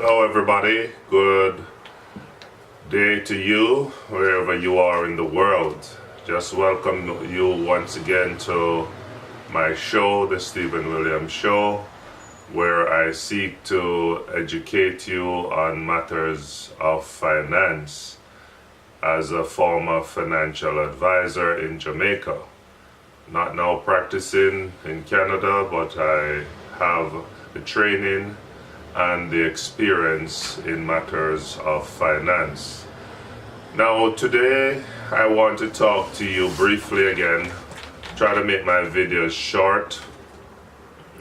Hello everybody, good day to you wherever you are in the world. Just welcome you once again to my show, the Stephen Williams Show, where I seek to educate you on matters of finance as a former financial advisor in Jamaica. Not now practicing in Canada, but I have the training and the experience in matters of finance. Now today I want to talk to you briefly again, try to make my videos short.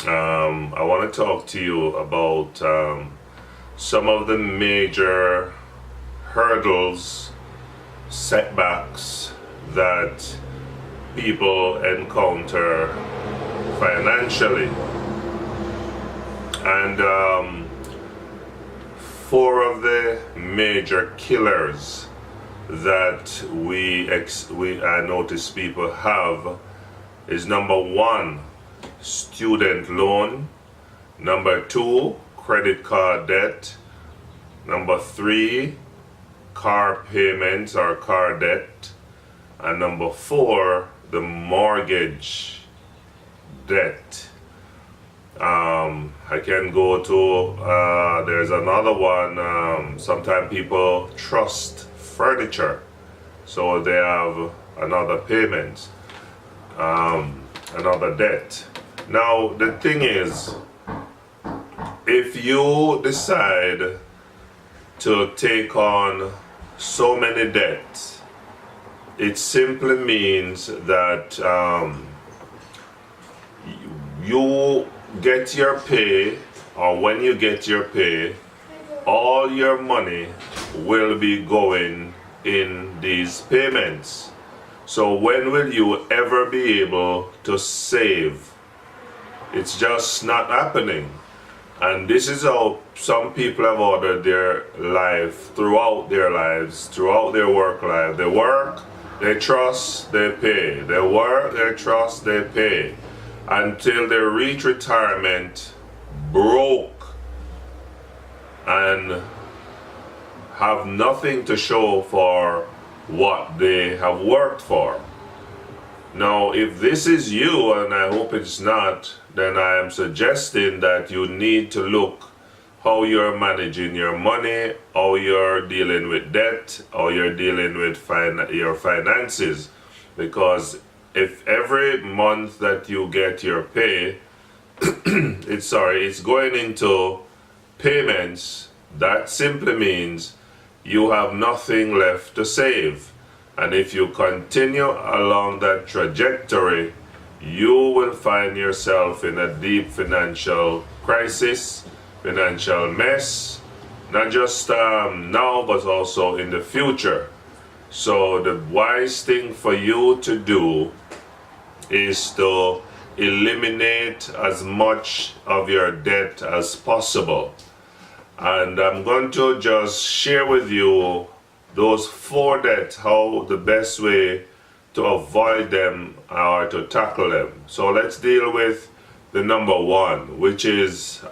I want to talk to you about some of the major hurdles, setbacks that people encounter financially. And four of the major killers that I notice people have is: number one, student loan; number two, credit card debt; number three, car payments or car debt; and number four, the mortgage debt. I can go to, there's another one, sometimes people trust furniture, so they have another payment, another debt. Now the thing is, if you decide to take on so many debts, it simply means that you get your pay, or when you get your pay, all your money will be going in these payments. So when will you ever be able to save? It's just not happening. And this is how some people have ordered their life throughout their lives, throughout their work life. They work, they trust, they pay. They work, they trust, they pay, until they reach retirement broke and have nothing to show for what they have worked for. Now, if this is you, and I hope it's not, then I am suggesting that you need to look how you're managing your money, how you're dealing with debt, how you're dealing with your finances. Because if every month that you get your pay, it's going into payments, that simply means you have nothing left to save. And if you continue along that trajectory, you will find yourself in a deep financial crisis, financial mess, not just now, but also in the future. So the wise thing for you to do is to eliminate as much of your debt as possible. And I'm going to just share with you those four debts, how the best way to avoid them or to tackle them. So let's deal with the number one, which is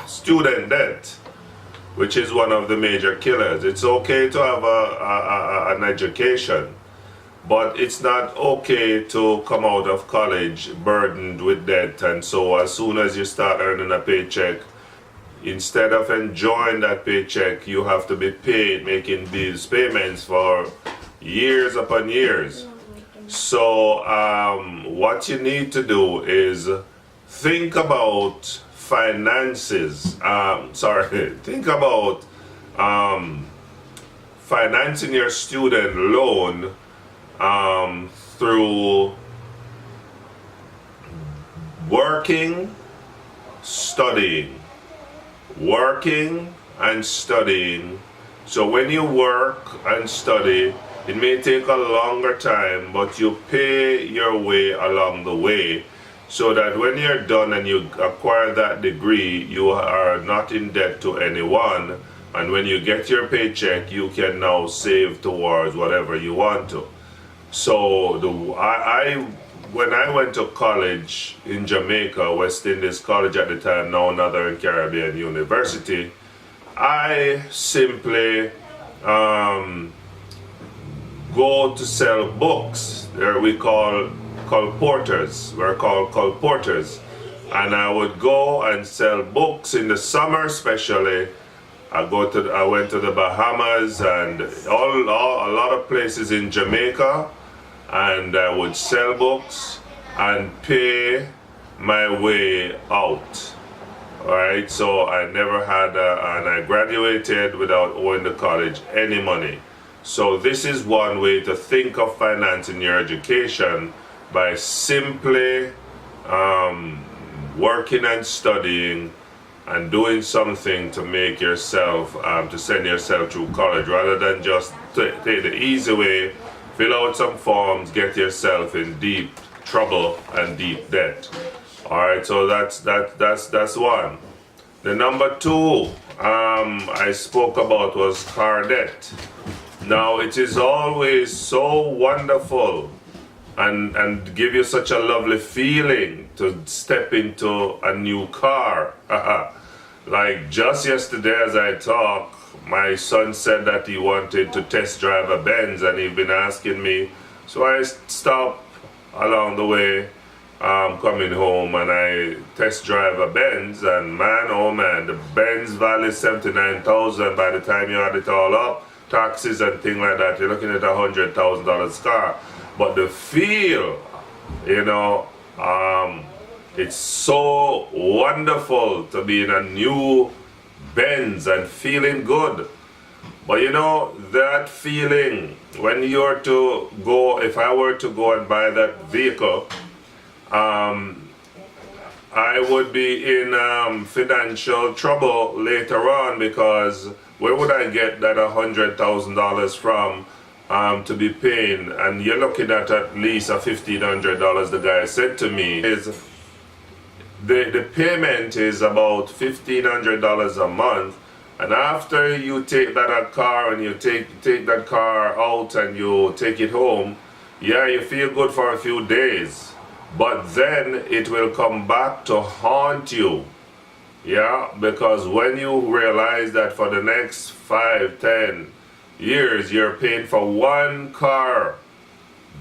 student debt, which is one of the major killers. It's okay to have an education, but it's not okay to come out of college burdened with debt. And so as soon as you start earning a paycheck, instead of enjoying that paycheck, you have to be paid, making these payments for years upon years. So what you need to do is think about finances. Think about financing your student loan through working, studying. Working and studying. So when you work and study, it may take a longer time, but you pay your way along the way, so that when you're done and you acquire that degree, you are not in debt to anyone, and when you get your paycheck, you can now save towards whatever you want to. So I when I went to college in Jamaica, West Indies College at the time, now Northern Caribbean University, I simply go to sell books. There we call colporteurs. We're called colporteurs. And I would go and sell books in the summer, especially. I went to the Bahamas and a lot of places in Jamaica, and I would sell books and pay my way out. All right, so I never had, and I graduated without owing the college any money. So this is one way to think of financing your education, by simply working and studying and doing something to make yourself, to send yourself through college, rather than just take the easy way, fill out some forms, get yourself in deep trouble and deep debt. All right, so that's one. The number two I spoke about was car debt. Now, it is always so wonderful and give you such a lovely feeling to step into a new car. Like just yesterday as I talk, my son said that he wanted to test drive a Benz, and he'd been asking me. So I stopped along the way coming home, and I test drive a Benz, and man, oh man, the Benz value 79,000. By the time you add it all up, taxes and things like that, you're looking at $100,000 car. But the feel, it's so wonderful to be in a new Benz and feeling good. But that feeling, when you're to go, if I were to go and buy that vehicle, I would be in financial trouble later on, because where would I get that $100,000 from to be paying? And you're looking at least a $1,500. The guy said to me is the payment is about $1,500 a month, and after you take that car and you take that car out and you take it home, yeah, you feel good for a few days, but then it will come back to haunt you. Yeah, because when you realize that for the next 5-10 years you're paying for one car,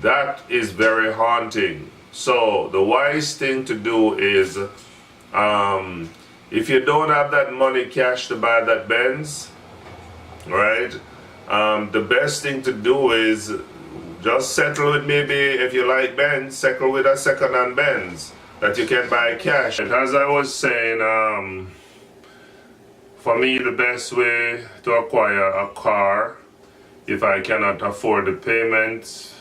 that is very haunting. So the wise thing to do is, if you don't have that money cash to buy that Benz, right, the best thing to do is just settle with, maybe if you like Benz, settle with a second-hand Benz that you can buy cash. And as I was saying, for me, the best way to acquire a car, if I cannot afford the payment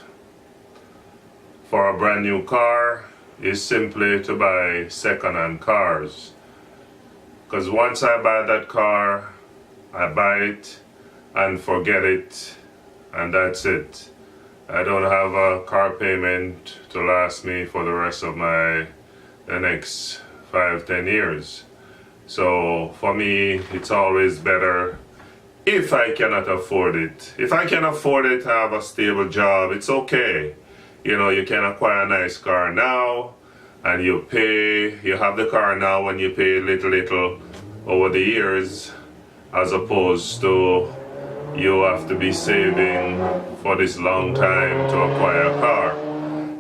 for a brand new car, is simply to buy second-hand cars. Because once I buy that car, I buy it and forget it, and that's it. I don't have a car payment to last me for the rest of the next 5-10 years. So for me, it's always better if I cannot afford it. If I can afford it, have a stable job, it's okay. You can acquire a nice car now, and you have the car now, and you pay little over the years, as opposed to you have to be saving for this long time to acquire a car.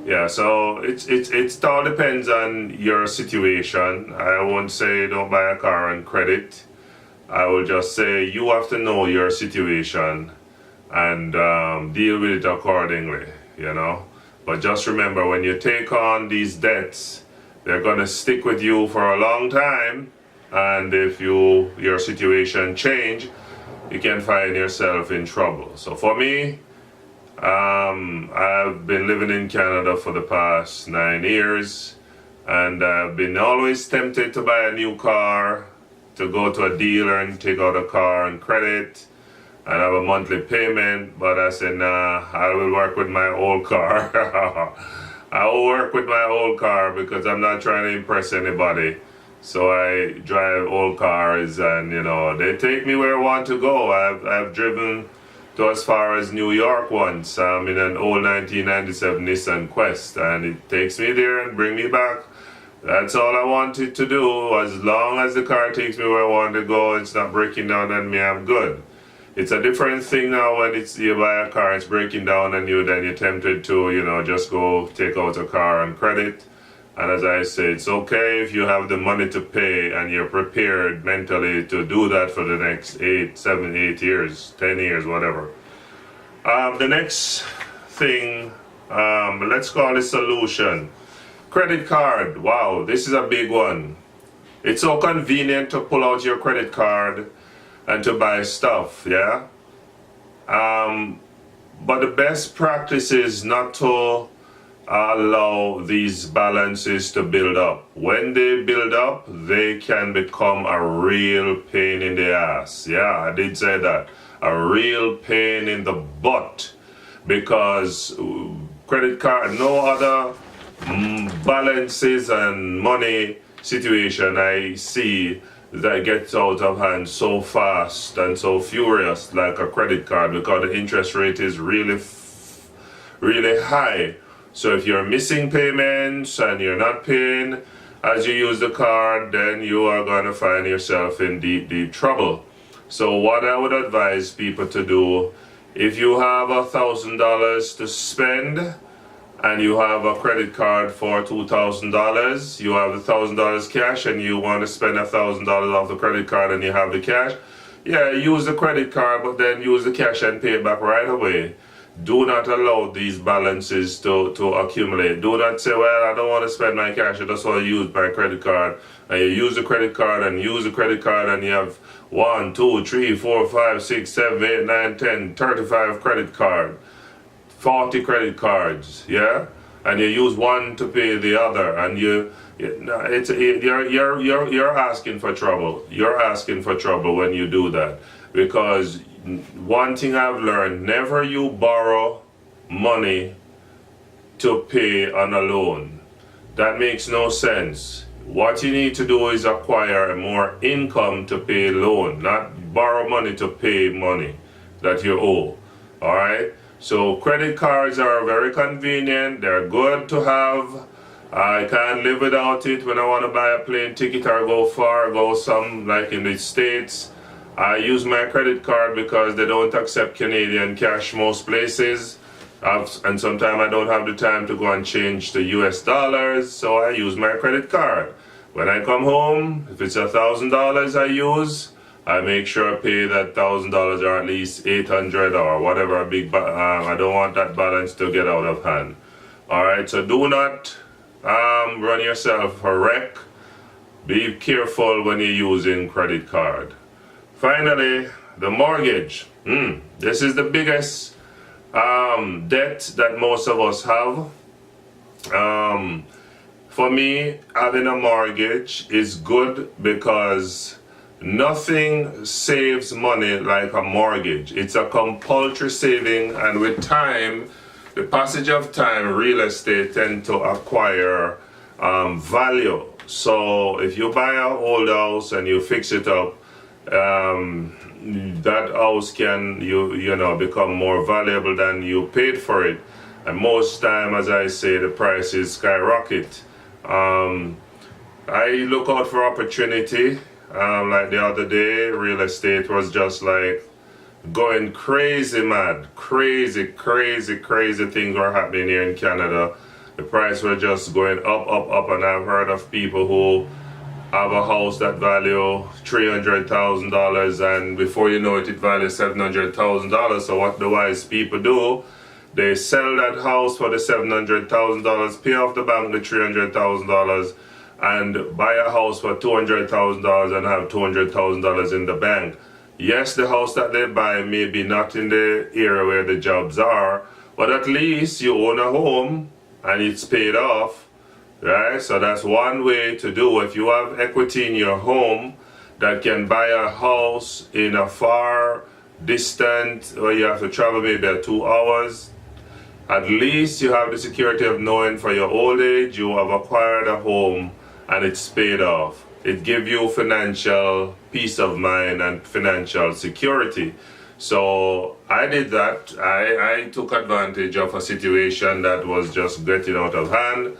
Yeah, so it all depends on your situation. I won't say don't buy a car on credit. I will just say you have to know your situation and deal with it accordingly, But just remember, when you take on these debts, they're gonna stick with you for a long time, and if your situation change, you can find yourself in trouble. So for me, I've been living in Canada for the past 9 years, and I've been always tempted to buy a new car, to go to a dealer and take out a car on credit and have a monthly payment, but I said, nah, I will work with my old car. I will work with my old car because I'm not trying to impress anybody. So I drive old cars, and they take me where I want to go. I've driven to as far as New York once in an old 1997 Nissan Quest, and it takes me there and bring me back. That's all I wanted to do. As long as the car takes me where I want to go, it's not breaking down on me, I'm good. It's a different thing now when it's you buy a car, it's breaking down on you, then you're tempted to, just go take out a car on credit. And as I say, it's okay if you have the money to pay and you're prepared mentally to do that for the next 7, 8 years, 10 years, whatever. The next thing, let's call it solution. Credit card. Wow, this is a big one. It's so convenient to pull out your credit card and to buy stuff, yeah? But the best practice is not to allow these balances to build up. When they build up, they can become a real pain in the ass. Yeah, I did say that. A real pain in the butt. Because credit card, no other balances and money situation I see that gets out of hand so fast and so furious like a credit card, because the interest rate is really high. So if you're missing payments and you're not paying as you use the card, then you are going to find yourself in deep trouble. So what I would advise people to do, if you have $1,000 to spend and you have a credit card for $2,000, you have $1,000 cash and you want to spend $1,000 off the credit card and you have the cash, yeah, use the credit card, but then use the cash and pay it back right away. Do not allow these balances to accumulate. Do not say, well, I don't want to spend my cash, I just want to use my credit card. And you use the credit card and use the credit card and you have 1, 2, 3, 4, 5, 6, 7, 8, 9, 10, 35 credit cards. 40 credit cards, yeah, and you use one to pay the other, and you're asking for trouble. You're asking for trouble when you do that, because one thing I've learned: never you borrow money to pay on a loan. That makes no sense. What you need to do is acquire more income to pay loan, not borrow money to pay money that you owe. All right. So credit cards are very convenient. They're good to have. I can't live without it when I want to buy a plane ticket or go far, go some, like in the States. I use my credit card because they don't accept Canadian cash most places. And sometimes I don't have the time to go and change to US dollars, so I use my credit card. When I come home, if it's $1,000 I use, I make sure I pay that $1,000 or at least $800 or whatever big. I don't want that balance to get out of hand. All right, so do not run yourself a wreck. Be careful when you're using credit card. Finally, the mortgage. This is the biggest debt that most of us have. For me, having a mortgage is good because nothing saves money like a mortgage. It's a compulsory saving, and with time, the passage of time, real estate tend to acquire value. So if you buy an old house and you fix it up, that house can become more valuable than you paid for it. And most time, as I say, the prices skyrocket. I look out for opportunity. Like the other day, real estate was just like going crazy mad. Crazy things were happening here in Canada. The price were just going up, and I've heard of people who have a house that value $300,000, and before you know it, it values $700,000. So what the wise people do, they sell that house for the $700,000, pay off the bank the $300,000, and buy a house for $200,000 and have $200,000 in the bank. Yes, the house that they buy may be not in the area where the jobs are, but at least you own a home and it's paid off, right? So that's one way to do. If you have equity in your home that can buy a house in a far distant, where you have to travel maybe 2 hours, at least you have the security of knowing for your old age you have acquired a home and it's paid off. It gives you financial peace of mind and financial security. So I did that. I took advantage of a situation that was just getting out of hand,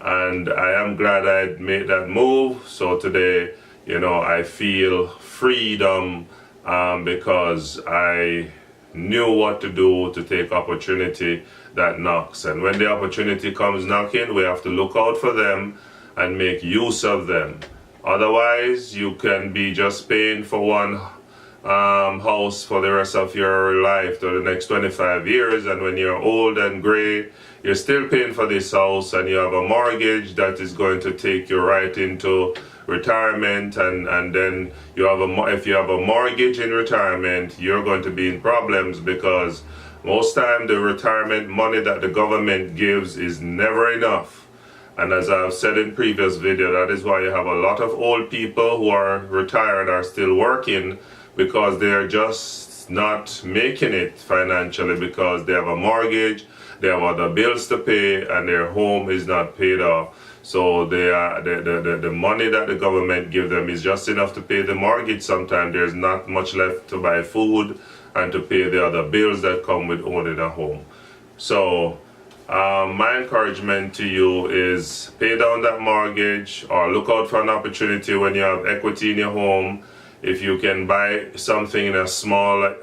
and I am glad I made that move. So today, I feel freedom because I knew what to do to take opportunity that knocks. And when the opportunity comes knocking, we have to look out for them and make use of them. Otherwise, you can be just paying for one house for the rest of your life, to the next 25 years, and when you're old and gray, you're still paying for this house, and you have a mortgage that is going to take you right into retirement, and then if you have a mortgage in retirement, you're going to be in problems, because most time the retirement money that the government gives is never enough. And as I've said in previous video, that is why you have a lot of old people who are retired are still working, because they're just not making it financially, because they have a mortgage, they have other bills to pay, and their home is not paid off. So the money that the government give them is just enough to pay the mortgage. Sometimes there's not much left to buy food and to pay the other bills that come with owning a home. So my encouragement to you is pay down that mortgage, or look out for an opportunity when you have equity in your home. If you can buy something in a small, a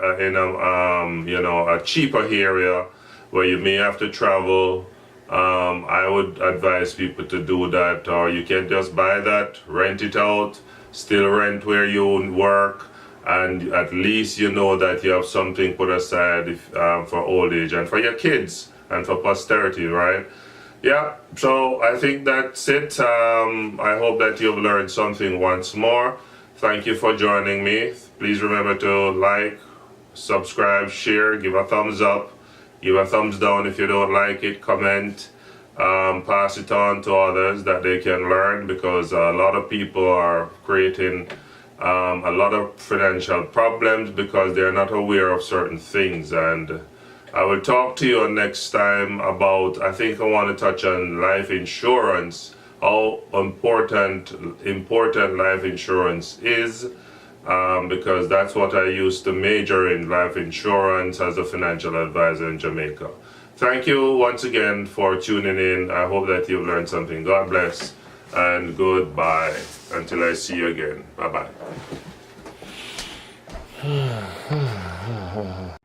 cheaper area where you may have to travel, I would advise people to do that. Or you can just buy that, rent it out, still rent where you work, and at least you know that you have something put aside for old age and for your kids and for posterity, right? Yeah, so I think that's it. I hope that you've learned something once more. Thank you for joining me. Please remember to like, subscribe, share, give a thumbs up, give a thumbs down if you don't like it, comment, pass it on to others that they can learn, because a lot of people are creating a lot of financial problems because they're not aware of certain things. And I will talk to you next time about, I think I want to touch on life insurance, how important life insurance is, because that's what I used to major in, life insurance, as a financial advisor in Jamaica. Thank you once again for tuning in. I hope that you've learned something. God bless and goodbye until I see you again. Bye bye.